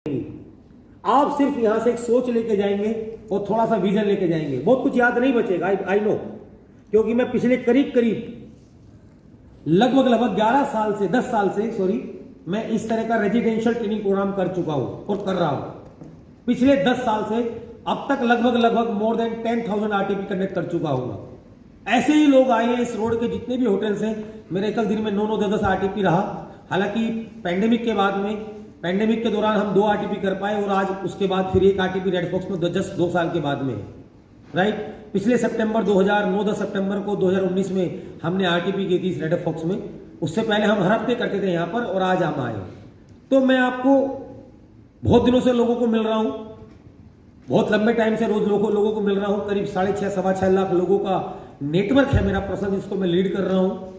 आप सिर्फ यहां से एक सोच लेके जाएंगे और थोड़ा सा विजन लेके जाएंगे, बहुत कुछ याद नहीं बचेगा। आई नो, क्योंकि मैं पिछले करीब लगभग 11 साल से 10 साल से मैं इस तरह का रेजिडेंशियल ट्रेनिंग प्रोग्राम कर चुका हूं और कर रहा हूं। पिछले 10 साल से अब तक लगभग मोर देन 10,000 आरटीपी कंडक्ट कर चुका हूं। ऐसे ही लोग आए हैं इस रोड के जितने भी होटल्स हैं, मेरे एक दिन में 9 10 आरटीपी रहा। हालांकि पैंडेमिक के दौरान हम 2 आरटीपी कर पाए और आज उसके बाद फिर 1 आरटीपी रेड फॉक्स में जस्ट 2 साल के बाद में है, राइट। पिछले सितंबर 9 सितंबर को 2019 में हमने आरटीपी की थी इस रेड फॉक्स में। उससे पहले हम हर हफ्ते करते थे यहाँ पर और आज हम आए। तो मैं आपको बहुत दिनों से लोगों को मिल रहा हूँ, बहुत लंबे टाइम से रोज लोगों को मिल रहा हूँ। करीब 6.5 सवा 6 लाख लोगों का नेटवर्क है मेरा पर्सनल, जिसको मैं लीड कर रहा हूँ।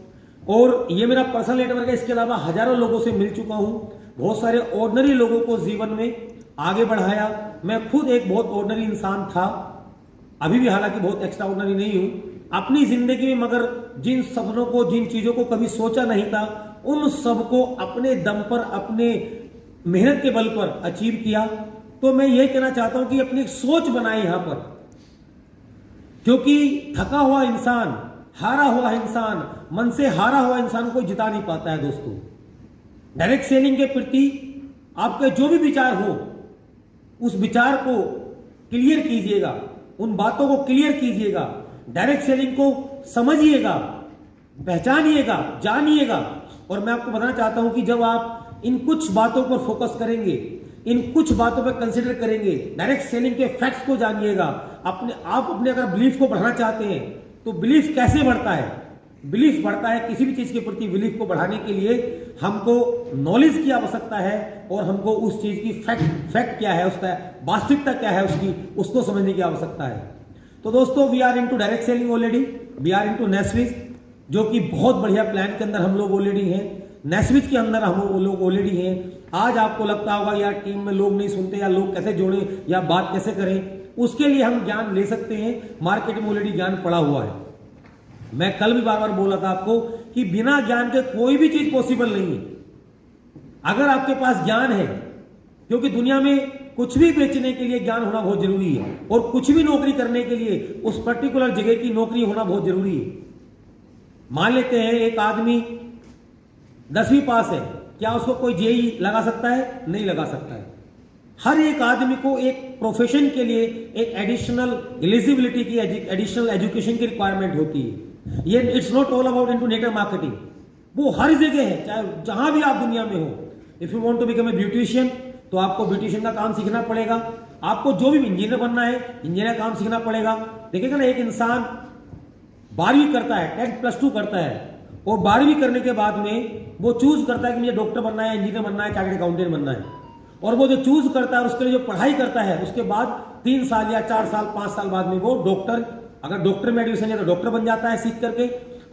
और ये मेरा पर्सनल नेटवर्क है। इसके अलावा हजारों लोगों से मिल चुका हूँ, बहुत सारे ऑर्डिनरी लोगों को जीवन में आगे बढ़ाया। मैं खुद एक बहुत ऑर्डिनरी इंसान था, अभी भी हालांकि बहुत एक्स्ट्रा ऑर्डिनरी नहीं हूं अपनी जिंदगी में, मगर जिन सपनों को, जिन चीजों को कभी सोचा नहीं था, उन सबको अपने दम पर, अपने मेहनत के बल पर अचीव किया। तो मैं यही कहना चाहता हूं कि अपनी एक सोच बनाए यहां पर, क्योंकि थका हुआ इंसान, हारा हुआ इंसान, मन से हारा हुआ इंसान को जिता नहीं पाता है दोस्तों। डायरेक्ट सेलिंग के प्रति आपके जो भी विचार हो, उस विचार को क्लियर कीजिएगा, उन बातों को क्लियर कीजिएगा, डायरेक्ट सेलिंग को समझिएगा, पहचानिएगा, जानिएगा। और मैं आपको बताना चाहता हूं कि जब आप इन कुछ बातों पर फोकस करेंगे, इन कुछ बातों पर कंसिडर करेंगे, डायरेक्ट सेलिंग के फैक्ट्स को जानिएगा, आप अपने अगर बिलीफ को बढ़ाना चाहते हैं तो बिलीफ कैसे बढ़ता है? बिलीफ बढ़ता है किसी भी चीज के प्रति। बिलीफ को बढ़ाने के लिए हमको नॉलेज की आवश्यकता है और हमको उस चीज की फैक्ट क्या है, उसका वास्तविकता क्या है उसकी, उसको समझने की आवश्यकता है। तो दोस्तों, we are into direct selling already, we are into नेस्विच, जो कि बहुत बढ़िया प्लान के अंदर हम लोग ऑलरेडी हैं। नेस्विच के अंदर हम लोग ऑलरेडी हैं। आज आपको लगता होगा यार टीम में लोग नहीं सुनते, या लोग कैसे जोड़े, या बात कैसे करें, उसके लिए हम ज्ञान ले सकते हैं। मार्केट में ऑलरेडी ज्ञान पड़ा हुआ है। मैं कल भी बार बोला था आपको कि बिना ज्ञान के कोई भी चीज पॉसिबल नहीं है। अगर आपके पास ज्ञान है, क्योंकि दुनिया में कुछ भी बेचने के लिए ज्ञान होना बहुत जरूरी है, और कुछ भी नौकरी करने के लिए उस पर्टिकुलर जगह की नौकरी होना बहुत जरूरी है। मान लेते हैं एक आदमी 10वीं पास है, क्या उसको कोई जेईई लगा सकता है? नहीं लगा सकता है। हर एक आदमी को एक प्रोफेशन के लिए एक एडिशनल एलिजिबिलिटी की, एडिशनल एजुकेशन की रिक्वायरमेंट होती है। ये it's not all about into network marketing, वो हर जगह है, चाहे जहां भी आप दुनिया में हो। If you want to become a beautician, तो आपको ब्यूटिशियन का काम सीखना पड़ेगा। आपको जो भी इंजीनियर बनना है, इंजीनियर काम सीखना पड़ेगा। देखिएगा ना, एक इंसान 12वीं करता है, 10+2 करता है, और 12वीं करने के बाद में वो चूज करता है कि मुझे डॉक्टर बनना है, इंजीनियर बनना है, चार्टर्ड अकाउंटेंट बनना है। और वो जो चूज करता है, उसके लिए जो पढ़ाई करता है, उसके बाद 3 साल या 4 साल 5 साल बाद में वो डॉक्टर, अगर डॉक्टर में एडमिशन लिया तो डॉक्टर बन जाता है सीख करके।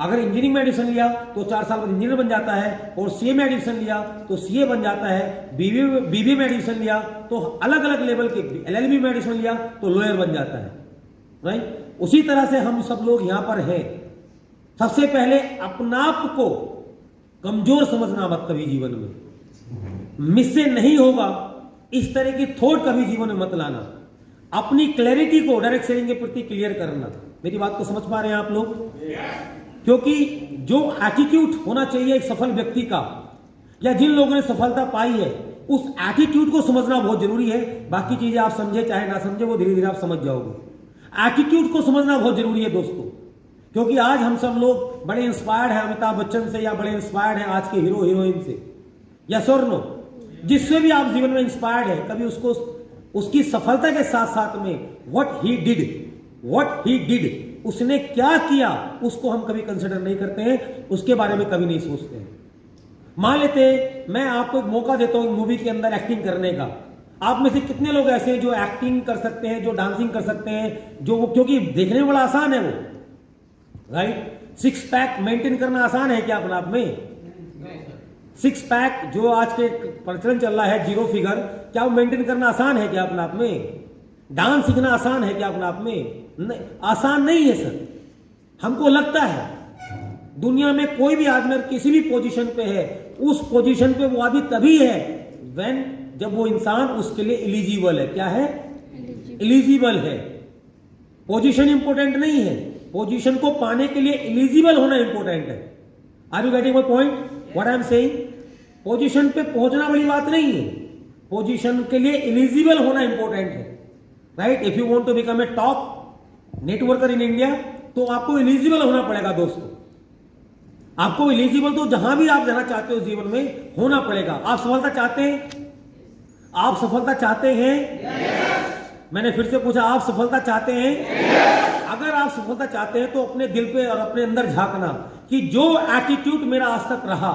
अगर इंजीनियरिंग में एडमिशन लिया तो 4 साल बाद इंजीनियर बन जाता है, और सीए में एडमिशन लिया तो सीए बन जाता है, बीबीए में एडमिशन लिया तो अलग अलग लेवल के, एलएलबी में एडमिशन लिया तो लॉयर बन जाता है, राइट। उसी तरह से हम सब लोग यहां पर हैं। सबसे पहले अपना आप को कमजोर समझना मत कभी जीवन में, मिससे नहीं होगा इस तरह की थॉट कभी जीवन में मत लाना। अपनी क्लैरिटी को डायरेक्ट सेलिंग के प्रति क्लियर करना। मेरी बात को समझ पा रहे हैं आप लोग? क्योंकि जो एटीट्यूड होना चाहिए एक सफल व्यक्ति का, या जिन लोगों ने सफलता पाई है, उस एटीट्यूड को समझना बहुत जरूरी है। बाकी चीजें आप समझे चाहे ना समझे, वो धीरे धीरे आप समझ जाओगे। एटीट्यूड को समझना बहुत जरूरी है दोस्तों, क्योंकि आज हम सब लोग बड़े इंस्पायर्ड हैं अमिताभ बच्चन से, या बड़े इंस्पायर्ड हैं आज के हीरो हीरोइन से, या और नो, जिससे भी आप जीवन में इंस्पायर्ड है, कभी उसको उसकी सफलता के साथ साथ में व्हाट ही डिड, उसने क्या किया, उसको हम कभी कंसिडर नहीं करते हैं, उसके बारे में कभी नहीं सोचते हैं। मान लेते मैं आपको एक मौका देता हूं मूवी के अंदर एक्टिंग करने का। आप में से कितने लोग ऐसे हैं जो एक्टिंग कर सकते हैं, जो डांसिंग कर सकते हैं, जो क्योंकि देखने में बड़ा आसान है वो, राइट। 6 पैक मेंटेन करना आसान है क्या अपने आप में? 6 पैक जो आज के प्रचलन चल रहा है, 0 फिगर, क्या वो मेंटेन करना आसान है क्या अपने आप में? डांस सीखना आसान है क्या अपने आप में? नहीं, आसान नहीं है सर। हमको लगता है दुनिया में कोई भी आदमी किसी भी पोजीशन पे है, उस पोजीशन पे वो आदमी तभी है व्हेन जब वो इंसान उसके लिए एलिजिबल है। क्या है? एलिजिबल है। पोजीशन इंपॉर्टेंट नहीं है, पोजीशन को पाने के लिए एलिजिबल होना इंपॉर्टेंट है। Are you getting my point? What I am saying? Position पे पहुंचना बड़ी बात नहीं है, पोजीशन के लिए एलिजिबल होना इंपॉर्टेंट है, right? If you want to become a top networker in India तो आपको एलिजिबल होना पड़ेगा दोस्तों। आपको एलिजिबल तो जहां भी आप जाना चाहते हो जीवन में होना पड़ेगा। आप सफलता चाहते हैं? आप सफलता चाहते हैं? मैंने फिर से पूछा, आप सफलता चाहते हैं? अगर आप सफलता चाहते हैं तो अपने दिल पे और अपने अंदर झांकना कि जो एटीट्यूड मेरा आज तक रहा,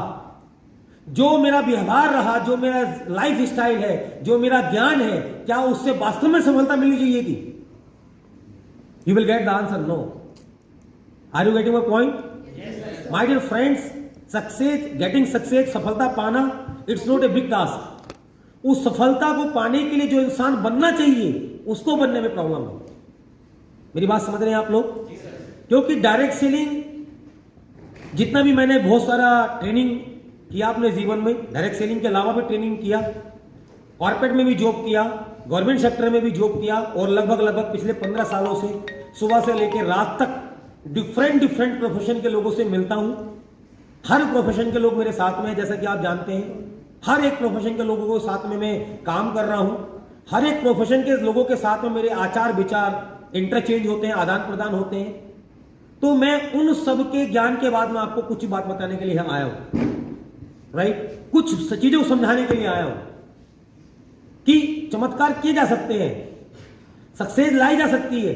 जो मेरा व्यवहार रहा, जो मेरा लाइफ स्टाइल है, जो मेरा ज्ञान है, क्या उससे वास्तव में सफलता मिलनी चाहिए थी? You will get the answer no. Are you getting my point? My dear friends, success, getting success, सफलता पाना, it's not a big task. उस सफलता को पाने के लिए जो इंसान बनना चाहिए उसको बनने में प्रॉब्लम है। मेरी बात समझ रहे हैं आप लोग? क्योंकि डायरेक्ट सेलिंग जितना भी मैंने बहुत सारा ट्रेनिंग किया अपने जीवन में, डायरेक्ट सेलिंग के अलावा भी ट्रेनिंग किया, कॉर्पोरेट में भी जॉब किया, गवर्नमेंट सेक्टर में भी जॉब किया, और लगभग पिछले 15 सालों से सुबह से लेकर रात तक डिफरेंट प्रोफेशन के लोगों से मिलता हूं। हर प्रोफेशन के लोग मेरे साथ में हैं, जैसा कि आप जानते हैं। हर एक प्रोफेशन के लोगों के साथ में मैं काम कर रहा हूं। हर एक प्रोफेशन के लोगों के साथ में मेरे आचार विचार इंटरचेंज होते हैं, आदान प्रदान होते हैं। तो मैं उन सब के ज्ञान के बाद में आपको कुछ बात बताने के लिए यहां आया हूं, राइट? कुछ चीजों को समझाने के लिए आया हूं कि चमत्कार किए जा सकते हैं, सक्सेस लाई जा सकती है।